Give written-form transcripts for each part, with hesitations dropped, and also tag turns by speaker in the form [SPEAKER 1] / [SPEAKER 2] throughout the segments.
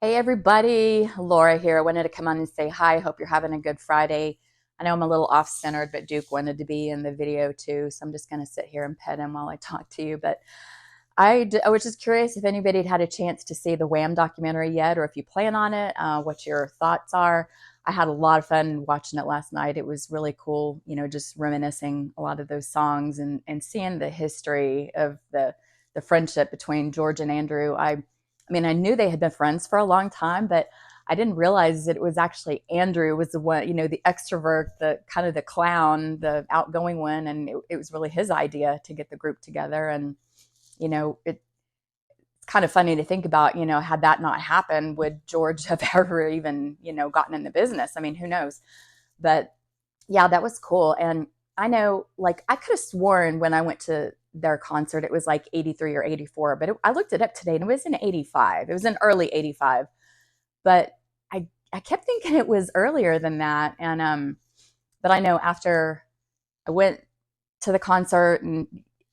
[SPEAKER 1] Hey everybody, Laura here. I wanted to come on and say hi. Hope you're having a good Friday. I know I'm a little off-centered, but Duke wanted to be in the video too, so I'm just going to sit here and pet him while I talk to you. But I was just curious if anybody had a chance to see the Wham documentary yet, or if you plan on it, what your thoughts are. I had a lot of fun watching it last night. It was really cool, just reminiscing a lot of those songs and seeing the history of the friendship between George and Andrew. I mean, I knew they had been friends for a long time, but I didn't realize that it was actually Andrew was the one, the extrovert, the kind of the clown, the outgoing one, and it was really his idea to get the group together. And it's kind of funny to think about, had that not happened, would George have ever even, gotten in the business? I mean, who knows? But yeah, that was cool. And I know, like, I could have sworn when I went to their concert, it was like 83 or 84, but I looked it up today and it was in 85. It was in early 85. But I kept thinking it was earlier than that. But I know after I went to the concert, and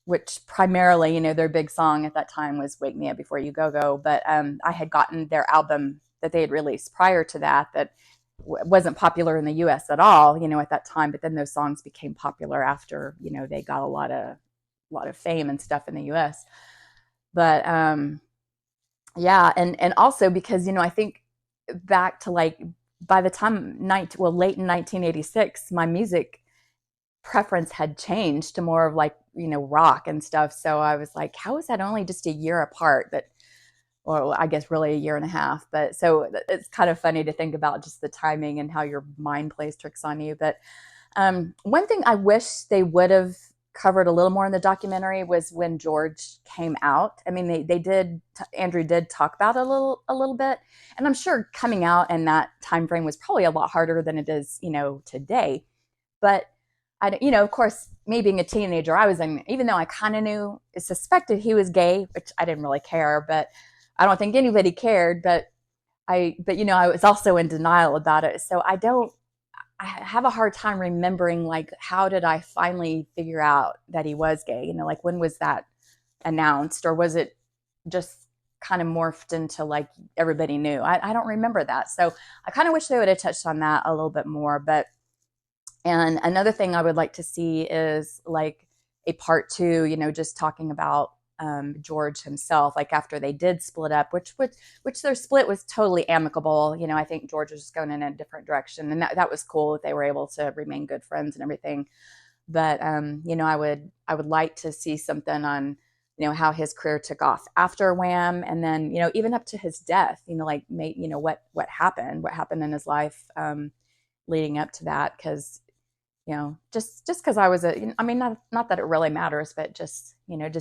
[SPEAKER 1] which primarily, their big song at that time was "Wake Me Up Before You Go Go." But I had gotten their album that they had released prior to that wasn't popular in the U.S. at all, at that time. But then those songs became popular after, they got a lot of fame and stuff in the U.S. But yeah, and also because I think back to like by the time late in 1986, my music preference had changed to more of like rock and stuff. So I was like, how is that only just a year apart? But or I guess really a year and a half. But so it's kind of funny to think about just the timing and how your mind plays tricks on you. But one thing I wish they would have covered a little more in the documentary was when George came out. I mean, they did. Andrew did talk about it a little bit, and I'm sure coming out in that time frame was probably a lot harder than it is, today. But of course, me being a teenager, I was in, even though I kind of knew, suspected he was gay, which I didn't really care, but I don't think anybody cared. But I was also in denial about it. So I have a hard time remembering, like, how did I finally figure out that he was gay? Like, when was that announced, or was it just kind of morphed into like everybody knew? I don't remember that. So I kind of wish they would have touched on that a little bit more. And another thing I would like to see is like a part two, just talking about George himself, like after they did split up, which their split was totally amicable. I think George was just going in a different direction, and that was cool that they were able to remain good friends and everything. But I would like to see something on how his career took off after Wham, and then even up to his death. Like what happened in his life leading up to that, because just because I was I mean, not that it really matters, but just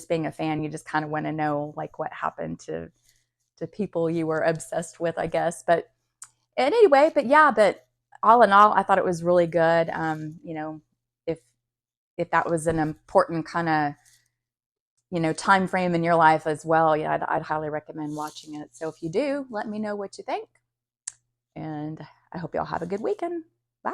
[SPEAKER 1] being a fan, you just kind of want to know like what happened to people you were obsessed with, I guess. But anyway, but yeah, but all in all, I thought it was really good. If if that was an important kind of time frame in your life as well, yeah, I'd highly recommend watching it. So if you do, let me know what you think, and I hope y'all have a good weekend. Bye.